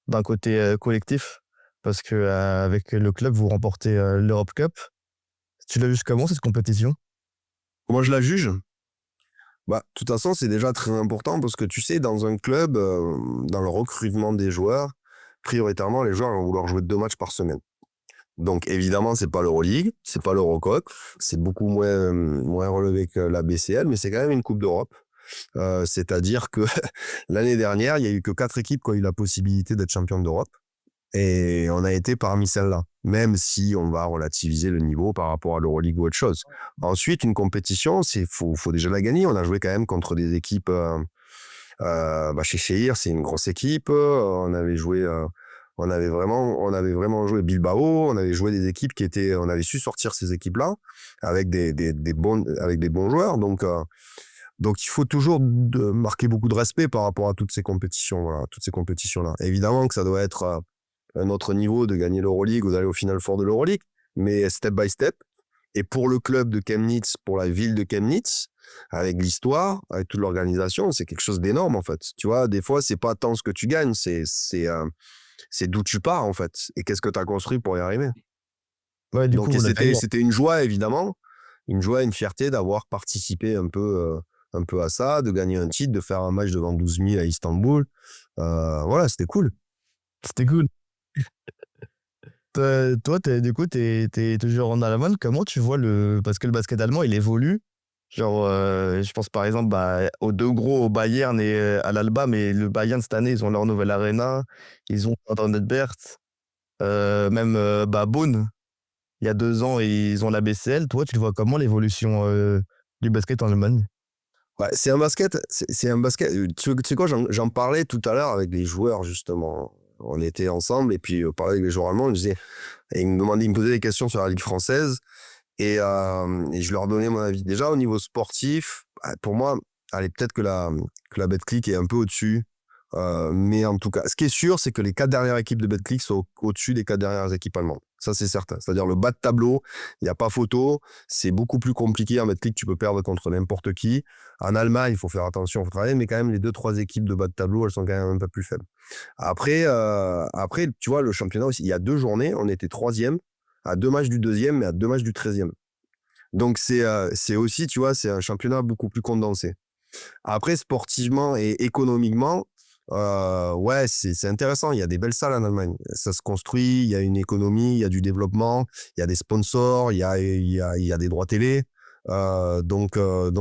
d'un côté collectif. parce que avec le club, vous remportez l'Europe Cup. Tu l'as vu comment cette compétition? Comment je la juge? Bah, de toute façon, c'est déjà très important parce que tu sais, dans un club, dans le recrutement des joueurs, prioritairement, les joueurs vont vouloir jouer 2 matchs par semaine. Donc évidemment, c'est pas l'Euroleague, c'est pas l'Eurocup, c'est beaucoup moins relevé que la BCL, mais c'est quand même une Coupe d'Europe. C'est-à-dire que l'année dernière, il y a eu que 4 équipes qui ont eu la possibilité d'être championnes d'Europe. Et on a été parmi celles-là, même si on va relativiser le niveau par rapport à l'Euroleague ou autre chose. Ensuite, une compétition, faut déjà la gagner. On a joué quand même contre des équipes. Chez Cheir, c'est une grosse équipe. On avait joué, on avait vraiment joué Bilbao. On avait joué des équipes on avait su sortir ces équipes-là avec des bons joueurs. Donc il faut toujours marquer beaucoup de respect par rapport à toutes ces compétitions, voilà, toutes ces compétitions-là. Évidemment que ça doit être un autre niveau de gagner l'Euroleague ou d'aller au Final Four de l'Euroleague, mais step by step. Et pour le club de Chemnitz, pour la ville de Chemnitz, avec l'histoire, avec toute l'organisation, c'est quelque chose d'énorme en fait. Tu vois, des fois, c'est pas tant ce que tu gagnes, c'est d'où tu pars en fait, et qu'est-ce que tu as construit pour y arriver. Ouais, du coup, Donc vous l'avez gagné. c'était une joie évidemment, une joie, une fierté d'avoir participé un peu à ça, de gagner un titre, de faire un match devant 12 000 à Istanbul. Voilà, c'était cool. C'était cool. Toi, du coup, t'es toujours en Allemagne. Comment tu vois parce que le basket allemand, il évolue. Genre, je pense par exemple aux deux gros, au Bayern et à l'Alba, mais le Bayern cette année, ils ont leur nouvelle arena, ils ont Bert, même Bonn, il y a 2 ans, ils ont la BCL. Toi, tu le vois comment l'évolution du basket en Allemagne? Ouais, c'est un basket, c'est un basket. Tu sais quoi, j'en parlais tout à l'heure avec les joueurs, justement. On était ensemble et puis on parlait avec les joueurs allemands. Et ils me posaient des questions sur la Ligue française et je leur donnais mon avis. Déjà, au niveau sportif, pour moi, allez, peut-être que la Betclic est un peu au-dessus. Mais en tout cas, ce qui est sûr, c'est que les 4 dernières équipes de Betclic sont au-dessus des 4 dernières équipes allemandes. Ça, c'est certain. C'est-à-dire le bas de tableau, il n'y a pas photo. C'est beaucoup plus compliqué en Betclic, tu peux perdre contre n'importe qui. En Allemagne, il faut faire attention, il faut travailler, mais quand même, les 2-3 équipes de bas de tableau, elles sont quand même un peu plus faibles. Après, tu vois, le championnat aussi, il y a 2 journées, on était 3e, à 2 matchs du 2e, mais à 2 matchs du 13e. Donc, c'est aussi, tu vois, c'est un championnat beaucoup plus condensé. Après, sportivement et économiquement, ouais, c'est intéressant. Il y a des belles salles en Allemagne. Ça se construit, il y a une économie, il y a du développement, il y a des sponsors, il y a des droits télé. Donc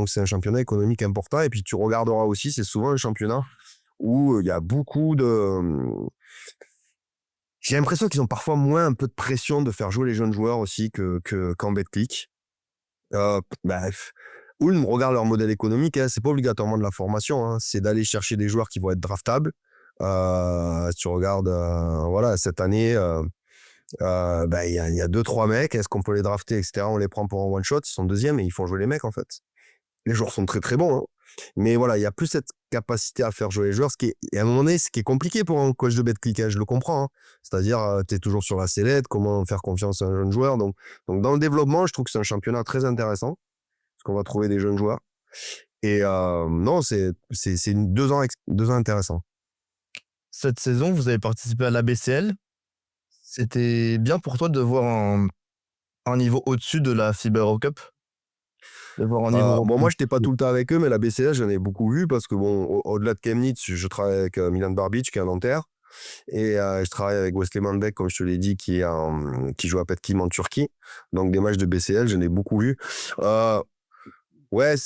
c'est un championnat économique important. Et puis, tu regarderas aussi, c'est souvent un championnat où il y a beaucoup de... J'ai l'impression qu'ils ont parfois moins un peu de pression de faire jouer les jeunes joueurs aussi qu'en Betclic. Bref. Ulm regarde leur modèle économique, hein, c'est pas obligatoirement de la formation, hein, c'est d'aller chercher des joueurs qui vont être draftables. Si tu regardes, voilà, cette année, y a 2-3 mecs, est-ce qu'on peut les drafter, etc. On les prend pour un one-shot, ils sont deuxième et ils font jouer les mecs, en fait. Les joueurs sont très très bons, hein. Mais voilà, il y a plus cette capacité à faire jouer les joueurs, et à un moment donné, ce qui est compliqué pour un coach de Betclic, hein, je le comprends, hein. C'est-à-dire, tu es toujours sur la sellette, comment faire confiance à un jeune joueur. Donc dans le développement, je trouve que c'est un championnat très intéressant, parce qu'on va trouver des jeunes joueurs. Et non, c'est 2 ans intéressants. Cette saison, vous avez participé à la BCL. C'était bien pour toi de voir un niveau au-dessus de la FIBA Eurocup? De voir un niveau Bon, moi, européen? je n'étais pas tout le temps avec eux, mais la BCL, j'en ai beaucoup vu parce que, bon, au-delà de Chemnitz, je travaille avec Milan Barbic, qui est à Nanterre. Et je travaille avec Wesley Manbek, comme je te l'ai dit, qui joue à Petkim en Turquie. Donc, des matchs de BCL, j'en ai beaucoup vu. Ouais,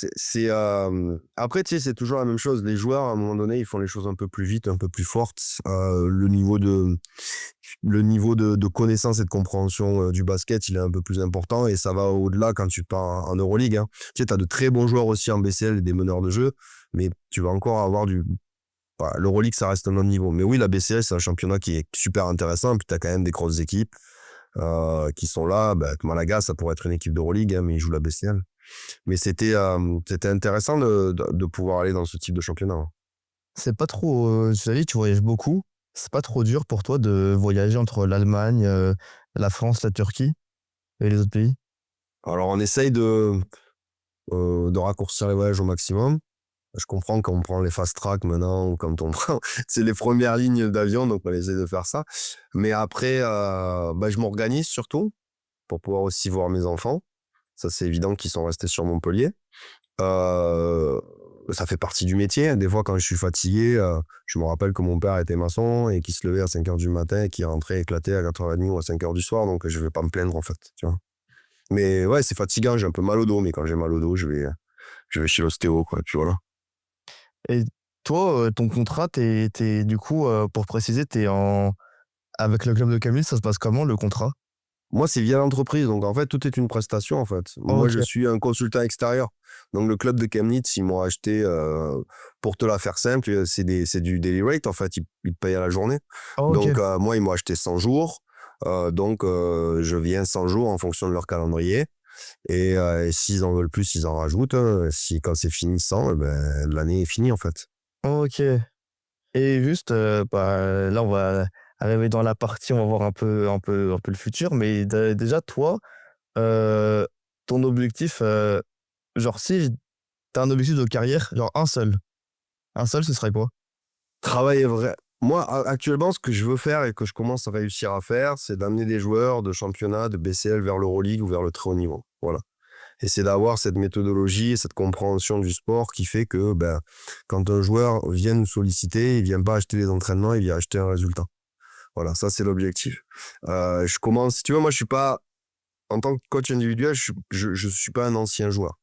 après, tu sais, c'est toujours la même chose. Les joueurs, à un moment donné, ils font les choses un peu plus vite, un peu plus fortes. Le niveau de connaissance et de compréhension du basket, il est un peu plus important et ça va au-delà quand tu pars en Euroleague, hein. Tu sais, tu as de très bons joueurs aussi en BCL et des meneurs de jeu, mais tu vas encore avoir voilà, l'Euroleague, ça reste un autre niveau. Mais oui, la BCL, c'est un championnat qui est super intéressant. Puis tu as quand même des grosses équipes qui sont là. Malaga, ça pourrait être une équipe d'Euroleague, hein, mais ils jouent la BCL. Mais c'était intéressant de pouvoir aller dans ce type de championnat, hein. C'est pas trop, tu as dit, tu voyages beaucoup. C'est pas trop dur pour toi de voyager entre l'Allemagne, la France, la Turquie et les autres pays? Alors, on essaye de raccourcir les voyages au maximum. Je comprends quand on prend les fast track maintenant ou quand on prend c'est les premières lignes d'avion, donc on essaie de faire ça. Mais après, je m'organise surtout pour pouvoir aussi voir mes enfants. Ça, c'est évident qu'ils sont restés sur Montpellier. Euh, Ça fait partie du métier. Des fois, quand je suis fatigué, je me rappelle que mon père était maçon et qu'il se levait à 5h du matin et qu'il rentrait éclaté à 4h30 ou à 5h du soir, donc je vais pas me plaindre en fait, tu vois. Mais ouais, c'est fatigant, j'ai un peu mal au dos, mais quand j'ai mal au dos, je vais chez l'ostéo, quoi, puis voilà. Et toi, ton contrat, du coup, pour préciser, avec le club de Camille, ça se passe comment le contrat? Moi, c'est via l'entreprise, donc en fait, tout est une prestation, en fait. Moi, Ok. je suis un consultant extérieur. Donc, le club de Chemnitz, ils m'ont acheté, pour te la faire simple, c'est du daily rate, en fait, ils te payent à la journée. Ok. Donc, moi, ils m'ont acheté 100 jours. Donc, je viens 100 jours en fonction de leur calendrier. Et s'ils en veulent plus, ils en rajoutent, hein. Quand c'est fini 100, l'année est finie, en fait. Ok. Et juste, là, on va arriver dans la partie, on va voir un peu le futur. Mais déjà, toi, euh, ton objectif, genre, si t'as un objectif de carrière, genre un seul, ce serait quoi? Travailler vrai. Moi, actuellement, ce que je veux faire et que je commence à réussir à faire, c'est d'amener des joueurs de championnat, de BCL vers l'Euroleague ou vers le très haut niveau. Voilà. Et c'est d'avoir cette méthodologie et cette compréhension du sport qui fait que quand un joueur vient nous solliciter, il vient pas acheter les entraînements, il vient acheter un résultat. Voilà, ça c'est l'objectif. Je commence, si tu vois, moi je suis pas, en tant que coach individuel, je suis pas un ancien joueur.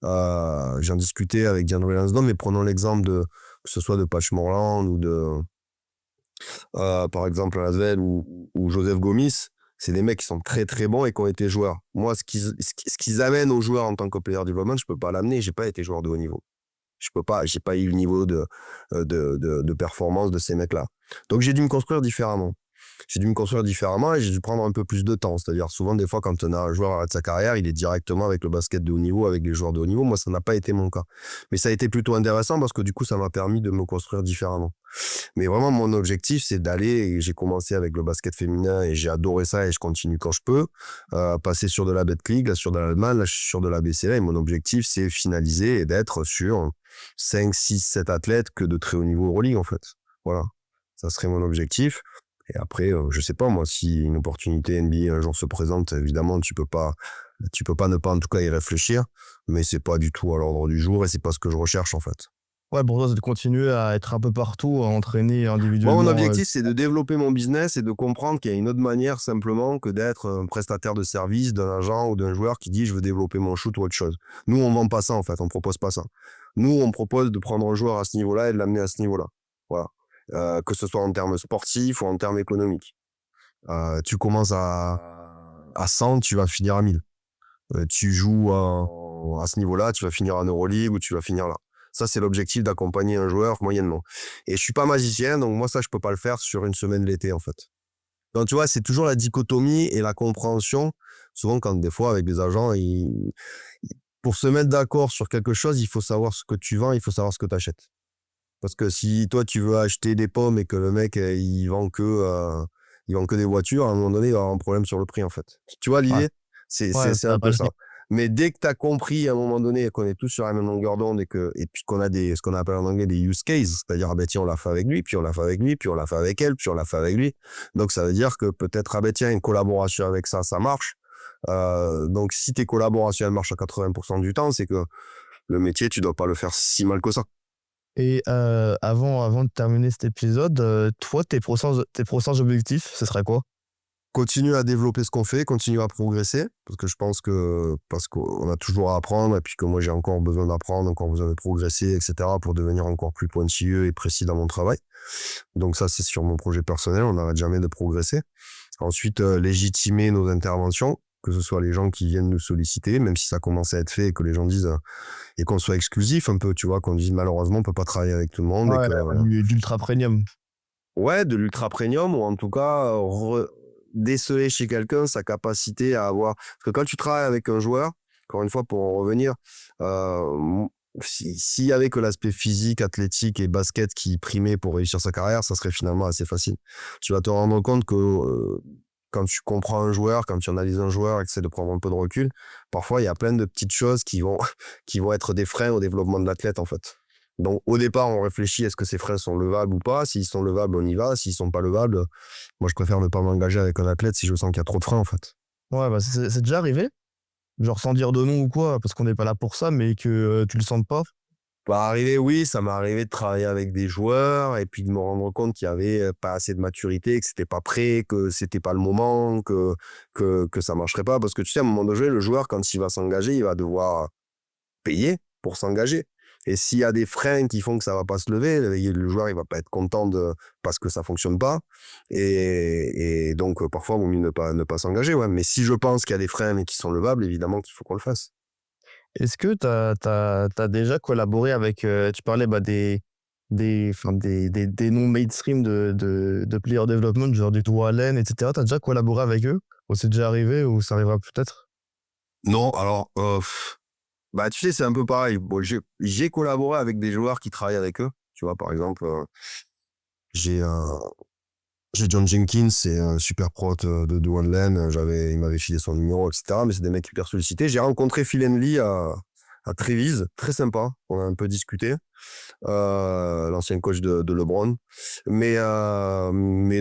J'en discutais avec Diane Lansdowne, mais prenons l'exemple que ce soit de Patch Morland ou par exemple à Lasvel ou Joseph Gomis. C'est des mecs qui sont très très bons et qui ont été joueurs. Moi, ce qu'ils amènent aux joueurs en tant que player development, je peux pas l'amener. J'ai pas été joueur de haut niveau. Je peux pas, j'ai pas eu le niveau de performance de ces mecs-là. Donc j'ai dû me construire différemment. J'ai dû me construire différemment et j'ai dû prendre un peu plus de temps. C'est-à-dire, souvent, des fois, quand un joueur arrête sa carrière, il est directement avec le basket de haut niveau, avec les joueurs de haut niveau. Moi, ça n'a pas été mon cas. Mais ça a été plutôt intéressant parce que du coup, ça m'a permis de me construire différemment. Mais vraiment, mon objectif, c'est d'aller, et j'ai commencé avec le basket féminin et j'ai adoré ça et je continue quand je peux, passer sur de la Betclic, là, sur de l'Allemagne, là, je suis sur de la BCL et mon objectif, c'est finaliser et d'être sur 5, 6, 7 athlètes que de très haut niveau Euroleague, en fait. Voilà. Ça serait mon objectif. Et après, je sais pas, moi, si une opportunité NBA un jour se présente, évidemment, tu peux pas ne pas, en tout cas, y réfléchir, mais c'est pas du tout à l'ordre du jour et c'est pas ce que je recherche, en fait. Ouais, pour toi, c'est de continuer à être un peu partout, à entraîner Moi, mon individuellement. objectif, c'est de développer mon business et de comprendre qu'il y a une autre manière simplement que d'être un prestataire de service d'un agent ou d'un joueur qui dit je veux développer mon shoot ou autre chose. Nous, on vend pas ça, en fait, on propose pas ça. Nous, on propose de prendre un joueur à ce niveau-là et de l'amener à ce niveau-là. Voilà. Que ce soit en termes sportifs ou en termes économiques. Tu commences à 100, tu vas finir à 1000. Tu joues à ce niveau-là, tu vas finir en Euroleague ou tu vas finir là. Ça, c'est l'objectif d'accompagner un joueur moyennement. Et je suis pas magicien, donc moi, ça, je peux pas le faire sur une semaine l'été, en fait. Donc, tu vois, c'est toujours la dichotomie et la compréhension. Souvent, quand des fois, avec des agents, pour se mettre d'accord sur quelque chose, il faut savoir ce que tu vends, il faut savoir ce que tu achètes. Parce que si toi, tu veux acheter des pommes et que le mec, il vend que des voitures, à un moment donné, il va avoir un problème sur le prix, en fait. Tu vois Ouais, l'idée? ouais, C'est ça un va pas peu le ça. faire. Mais dès que tu as compris à un moment donné qu'on est tous sur la même longueur d'onde et puis qu'on a ce qu'on appelle en anglais des use cases, c'est-à-dire, ah ben tiens, on l'a fait avec lui, puis on l'a fait avec lui, puis on l'a fait avec elle, puis on l'a fait avec lui. Donc, ça veut dire que peut-être, ah ben tiens, une collaboration avec ça marche. Donc, si tes collaborations, elles marchent à 80% du temps, c'est que le métier, tu dois pas le faire si mal que ça. Et avant de terminer cet épisode, toi, tes prochains objectifs, ce serait quoi? Continue à développer ce qu'on fait, continue à progresser, parce qu'on a toujours à apprendre, et puis que moi j'ai encore besoin d'apprendre, encore besoin de progresser, etc., pour devenir encore plus pointilleux et précis dans mon travail. Donc ça, c'est sur mon projet personnel, on n'arrête jamais de progresser. Ensuite, légitimer nos interventions, que ce soit les gens qui viennent nous solliciter, même si ça commence à être fait, et que les gens disent, et qu'on soit exclusif un peu, tu vois, qu'on dise malheureusement on peut pas travailler avec tout le monde, et Ouais, que d'ultra premium. ouais, de l'ultra premium ou en tout cas déceler chez quelqu'un sa capacité à avoir. Parce que quand tu travailles avec un joueur, encore une fois pour en revenir, s'il y avait que l'aspect physique, athlétique et basket qui primait pour réussir sa carrière, ça serait finalement assez facile. Tu vas te rendre compte que quand tu comprends un joueur, quand tu analyses un joueur et que c'est de prendre un peu de recul, parfois il y a plein de petites choses qui vont être des freins au développement de l'athlète en fait. Donc, au départ, on réfléchit, est-ce que ces freins sont levables ou pas? S'ils sont levables, on y va. S'ils sont pas levables, moi, je préfère ne pas m'engager avec un athlète si je sens qu'il y a trop de freins, en fait. Ouais, bah, c'est déjà arrivé? Genre sans dire de nom ou quoi, parce qu'on n'est pas là pour ça, mais que tu le sentes pas? Bah, arrivé, oui, ça m'est arrivé de travailler avec des joueurs et puis de me rendre compte qu'il y avait pas assez de maturité, que c'était pas prêt, que c'était pas le moment, que ça marcherait pas. Parce que tu sais, à un moment donné, le joueur, quand il va s'engager, il va devoir payer pour s'engager. Et s'il y a des freins qui font que ça va pas se lever, le joueur, il va pas être content parce que ça fonctionne pas. Et donc, parfois, il vaut mieux ne pas s'engager, ouais. Mais si je pense qu'il y a des freins mais qui sont levables, évidemment qu'il faut qu'on le fasse. Est-ce que t'as déjà collaboré avec, tu parlais bah, enfin, des noms mainstream de player development, genre du Drew Allen, etc. T'as déjà collaboré avec eux? Ou c'est déjà arrivé ou ça arrivera peut-être? Non, alors, bah, tu sais, c'est un peu pareil. Bon, j'ai collaboré avec des joueurs qui travaillent avec eux. Tu vois, par exemple, j'ai euh, j'ai John Jenkins, c'est un super pro de One Lane. Il m'avait filé son numéro, etc. Mais c'est des mecs hyper sollicités. J'ai rencontré Phil Henley à Trévise, très sympa. On a un peu discuté. L'ancien coach de LeBron. Mais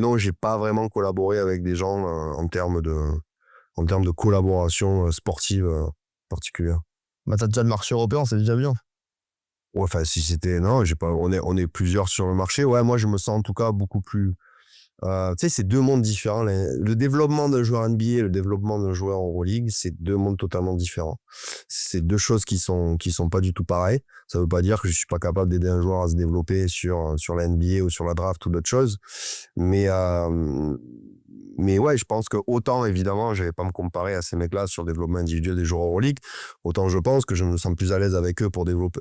non, j'ai pas vraiment collaboré avec des gens en termes de collaboration sportive particulière. Bah, t'as déjà le marché européen, c'est déjà bien. Ouais, enfin, si c'était, non, j'ai pas, on est plusieurs sur le marché. Ouais, moi, je me sens en tout cas beaucoup plus, tu sais, c'est deux mondes différents. Le développement d'un joueur NBA et le développement d'un joueur Euroleague, c'est deux mondes totalement différents. C'est deux choses qui sont pas du tout pareilles. Ça veut pas dire que je suis pas capable d'aider un joueur à se développer sur la NBA ou sur la draft ou d'autres choses. Mais, mais ouais, je pense que autant, évidemment, je vais pas me comparer à ces mecs-là sur le développement individuel des joueurs Euroleague, autant je pense que je me sens plus à l'aise avec eux pour développer,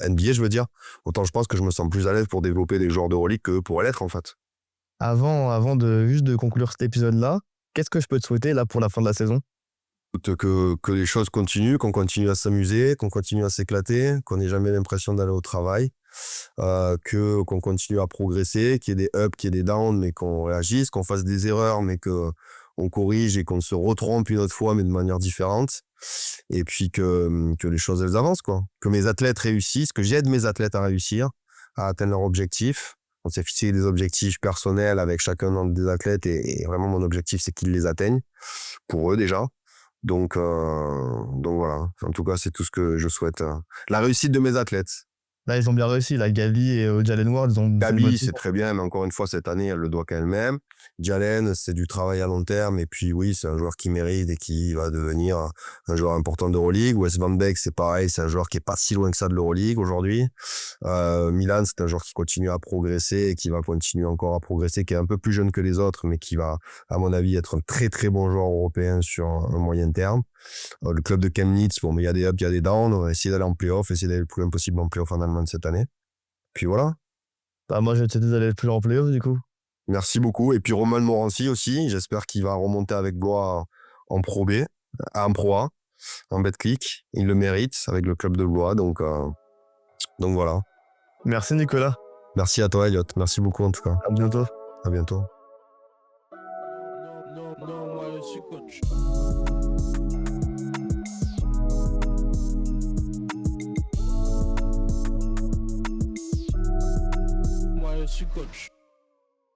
NBA, je veux dire, autant je pense que je me sens plus à l'aise pour développer des joueurs d'Euroleague que pour l'être, en fait. Avant de juste de conclure cet épisode-là, qu'est-ce que je peux te souhaiter là pour la fin de la saison? Que les choses continuent, qu'on continue à s'amuser, qu'on continue à s'éclater, qu'on n'ait jamais l'impression d'aller au travail, qu'on continue à progresser, qu'il y ait des ups, qu'il y ait des downs, mais qu'on réagisse, qu'on fasse des erreurs, mais qu'on corrige et qu'on se retrompe une autre fois, mais de manière différente. Et puis que les choses, elles avancent, quoi. Que mes athlètes réussissent, que j'aide mes athlètes à réussir, à atteindre leurs objectifs. On s'est fixé des objectifs personnels avec chacun des athlètes et vraiment mon objectif, c'est qu'ils les atteignent, pour eux déjà. Donc voilà. En tout cas, c'est tout ce que je souhaite. La réussite de mes athlètes. Là, ils ont bien réussi. La Gavi et Jalen Ward, ils ont fait le Gabi, motif. c'est très bien, mais encore une fois, cette année, elle le doit qu'à elle-même. Jalen, c'est du travail à long terme, et puis oui, c'est un joueur qui mérite et qui va devenir un joueur important d'Euroleague. Wes Van Beek, c'est pareil, c'est un joueur qui est pas si loin que ça de l'Euroleague aujourd'hui. Milan, c'est un joueur qui continue à progresser et qui va continuer encore à progresser, qui est un peu plus jeune que les autres, mais qui va, à mon avis, être un très très bon joueur européen sur un moyen terme. Le club de Chemnitz, bon, mais il y a des ups, il y a des downs. On va essayer d'aller en playoff, essayer d'aller le plus loin possible en playoff en Allemagne cette année. Puis voilà. Bah, moi, je vais t'aider d'aller plus en playoff, du coup. Merci beaucoup. Et puis Roman Morancy aussi, j'espère qu'il va remonter avec Blois en Pro B, en Pro A, en Betclic. Il le mérite avec le club de Blois. Donc voilà. Merci, Nicolas. Merci à toi, Elliot. Merci beaucoup en tout cas. À bientôt. À bientôt. Non, moi je suis coach.